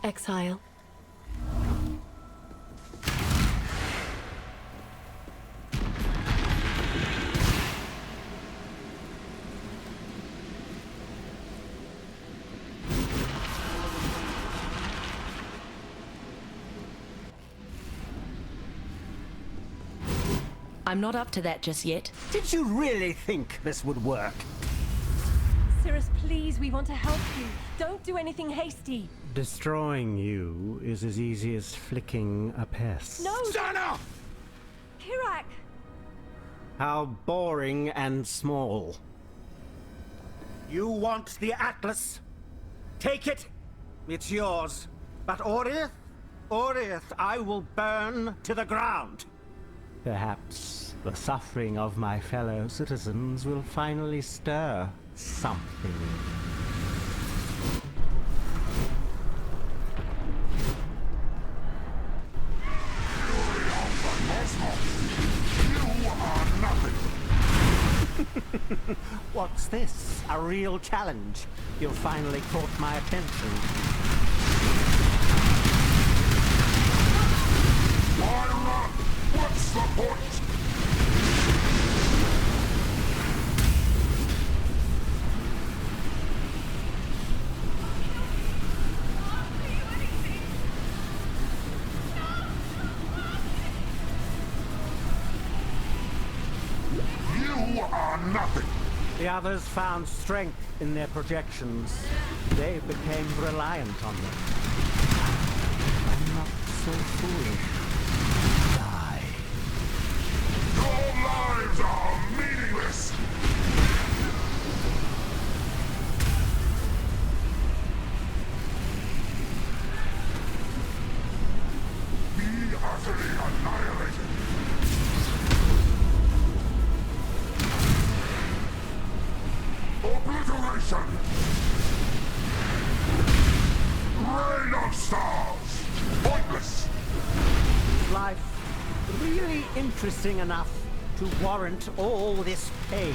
Exile. I'm not up to that just yet. Did you really think this would work? Sirus, please, we want to help you. Don't do anything hasty. Destroying you is as easy as flicking a pest. No! Sana! Kirak! How boring and small. You want the Atlas? Take it. It's yours. But Oriath, I will burn to the ground. Perhaps the suffering of my fellow citizens will finally stir something. What's this? A real challenge? You've finally caught my attention. Why run? What's the point? You are nothing. The others found strength in their projections. They became reliant on them. I'm not so foolish. Die. Your lives are meaningless. Be utterly annihilated. Obliteration! Rain of stars! Pointless! Life really interesting enough to warrant all this pain.